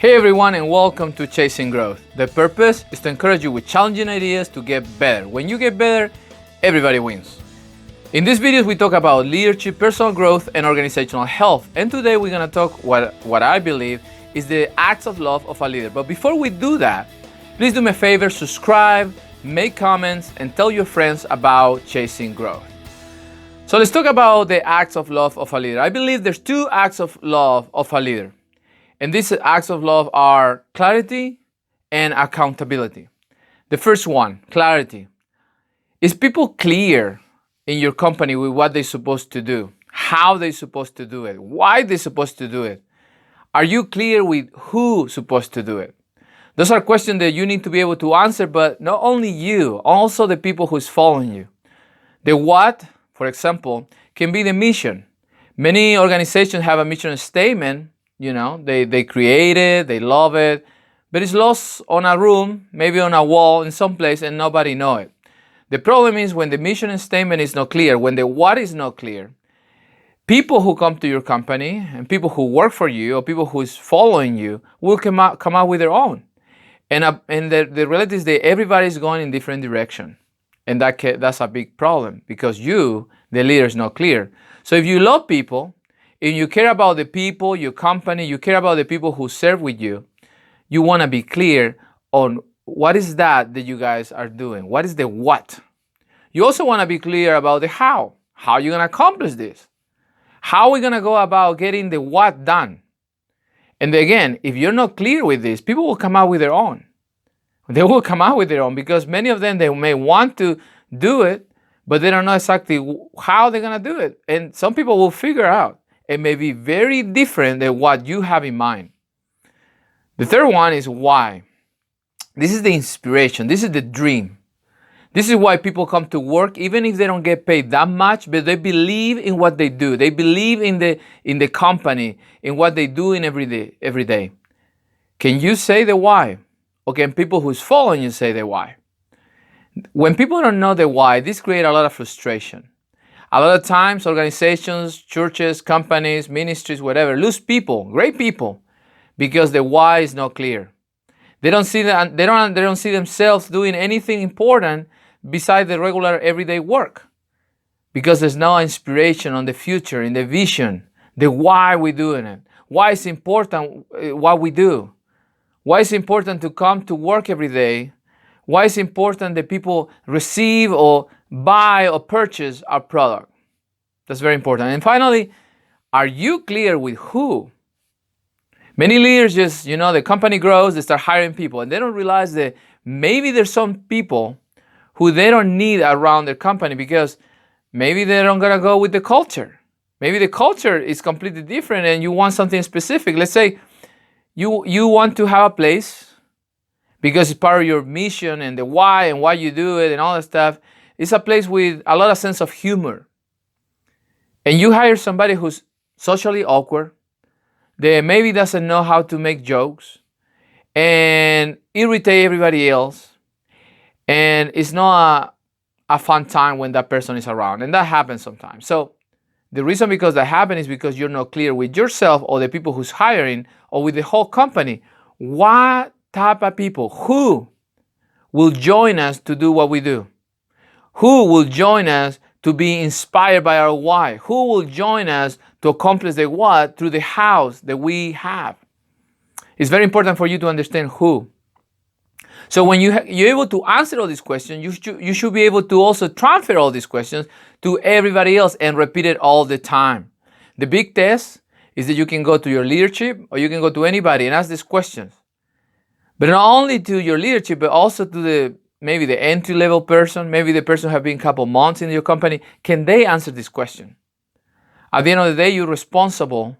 Hey everyone, and welcome to Chasing Growth. The purpose is to encourage you with challenging ideas to get better. When you get better, everybody wins. In these videos, we talk about leadership, personal growth, and organizational health. And today we're going to talk what I believe is the acts of love of a leader. But before we do that, please do me a favor, subscribe, make comments, and tell your friends about Chasing Growth. So let's talk about the acts of love of a leader. I believe there's two acts of love of a leader. And these acts of love are clarity and accountability. The first one, clarity. Is people clear in your company with what they're supposed to do, how they're supposed to do it, why they're supposed to do it? Are you clear with who's supposed to do it? Those are questions that you need to be able to answer, but not only you, also the people who's following you. The what, for example, can be the mission. Many organizations have a mission statement. They create it, they love it, but it's lost on a room, maybe on a wall in some place, and nobody know it. The problem is when the mission statement is not clear, when the what is not clear, people who come to your company and people who work for you or people who is following you will come out with their own. And the reality is that everybody's going in different direction. And that's a big problem because you, the leader, is not clear. So if you love people, if you care about the people, your company, you care about the people who serve with you, you want to be clear on what is that you guys are doing. What is the what? You also want to be clear about the how. How are you going to accomplish this? How are we going to go about getting the what done? And again, if you're not clear with this, people will come out with their own. They will come out with their own because many of them, they may want to do it, but they don't know exactly how they're going to do it. And some people will figure out. It may be very different than what you have in mind. The third one is why. This is the inspiration. This is the dream. This is why people come to work, even if they don't get paid that much, but they believe in what they do. They believe in the company, in what they do in every day. Can you say the why? Or can people who's following you say the why? When people don't know the why, this creates a lot of frustration. A lot of times, organizations, churches, companies, ministries, whatever, lose people, great people, because the why is not clear. They don't see that. They don't see themselves doing anything important besides the regular everyday work, because there's no inspiration on the future, in the vision, the why we're doing it, why it's important what we do, why it's important to come to work every day, why it's important that people receive or buy or purchase our product. That's very important. And finally, are you clear with who? Many leaders just, the company grows, they start hiring people, and they don't realize that maybe there's some people who they don't need around their company because maybe they're not going to go with the culture. Maybe the culture is completely different and you want something specific. Let's say you want to have a place because it's part of your mission and the why and why you do it and all that stuff. It's a place with a lot of sense of humor. And you hire somebody who's socially awkward, that maybe doesn't know how to make jokes and irritate everybody else. And it's not a fun time when that person is around. And that happens sometimes. So the reason because that happens is because you're not clear with yourself or the people who's hiring or with the whole company. What type of people, who will join us to do what we do? Who will join us to be inspired by our why? Who will join us to accomplish the what through the hows that we have? It's very important for you to understand who. So when you're able to answer all these questions, you should be able to also transfer all these questions to everybody else and repeat it all the time. The big test is that you can go to your leadership or you can go to anybody and ask these questions. But not only to your leadership, but also to maybe the entry-level person, maybe the person who have been a couple months in your company. Can they answer this question? At the end of the day, you're responsible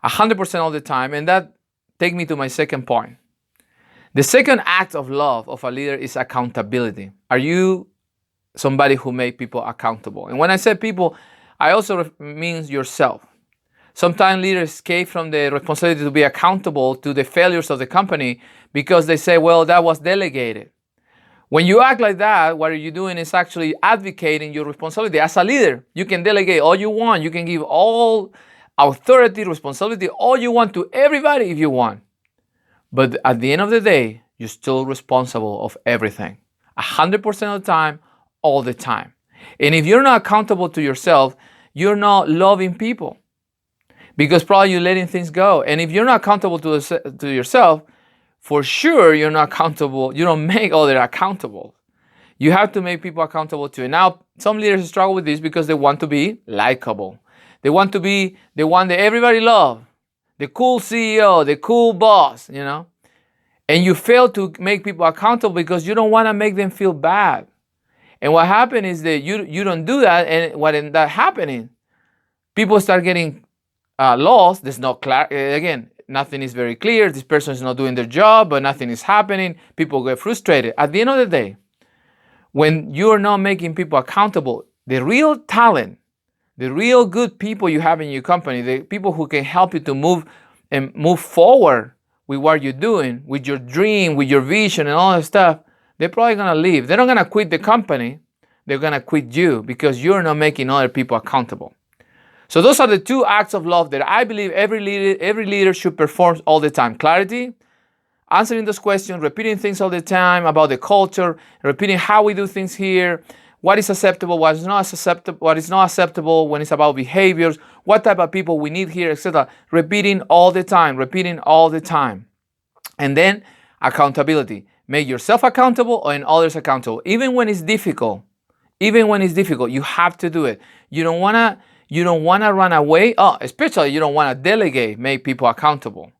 100% all the time. And that takes me to my second point. The second act of love of a leader is accountability. Are you somebody who make people accountable? And when I say people, I also mean yourself. Sometimes leaders escape from the responsibility to be accountable to the failures of the company because they say, well, that was delegated. When you act like that, what you're doing is actually advocating your responsibility. As a leader, you can delegate all you want. You can give all authority, responsibility, all you want to everybody if you want. But at the end of the day, you're still responsible of everything, 100% of the time, all the time. And if you're not accountable to yourself, you're not loving people, because probably you're letting things go. And if you're not accountable to yourself, for sure you're not accountable. You don't make others accountable. You have to make people accountable to you. Now, some leaders struggle with this because they want to be likable. They want to be the one that everybody loves, the cool CEO, the cool boss, And you fail to make people accountable because you don't want to make them feel bad. And what happens is that you don't do that, and what ends up happening, people start getting lost. There's no again, nothing is very clear. This person is not doing their job, but nothing is happening. People get frustrated. At the end of the day, when you're not making people accountable, the real talent, the real good people you have in your company, the people who can help you to move forward with what you're doing, with your dream, with your vision and all that stuff, they're probably going to leave. They're not going to quit the company. They're going to quit you because you're not making other people accountable. So those are the two acts of love that I believe every leader should perform all the time. Clarity, answering those questions, repeating things all the time about the culture, repeating how we do things here, what is acceptable, what is not acceptable when it's about behaviors, what type of people we need here, etc. Repeating all the time. And then accountability. Make yourself accountable and others accountable. Even when it's difficult, you have to do it. You don't wanna run away. Especially you don't wanna delegate, make people accountable.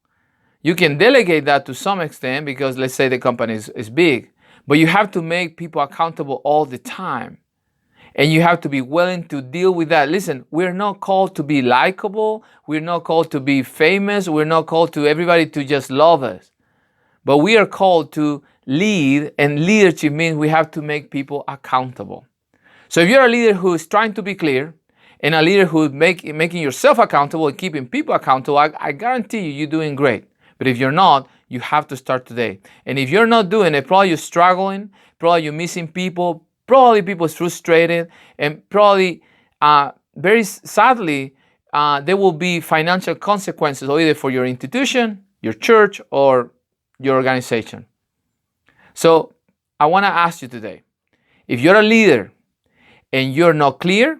You can delegate that to some extent because let's say the company is big, but you have to make people accountable all the time. And you have to be willing to deal with that. Listen, we're not called to be likable. We're not called to be famous. We're not called to everybody to just love us. But we are called to lead, and leadership means we have to make people accountable. So if you're a leader who is trying to be clear, and a leader who is making yourself accountable and keeping people accountable, I guarantee you're doing great. But if you're not, you have to start today. And if you're not doing it, probably you're struggling, probably you're missing people, probably people are frustrated, and probably, very sadly, there will be financial consequences either for your institution, your church, or your organization. So I want to ask you today, if you're a leader and you're not clear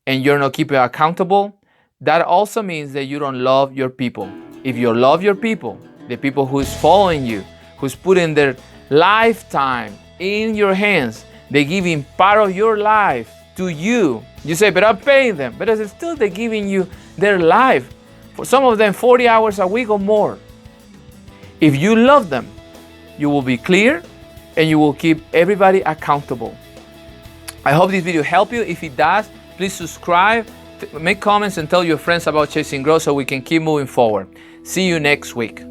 and you're not keeping accountable, that also means that you don't love your people. If you love your people, the people who's following you, who's putting their lifetime in your hands, they're giving part of your life to you. You say, but I'm paying them. But it's still they're giving you their life. For some of them, 40 hours a week or more. If you love them, you will be clear and you will keep everybody accountable. I hope this video helped you. If it does, please subscribe, make comments, and tell your friends about Chasing Growth so we can keep moving forward. See you next week.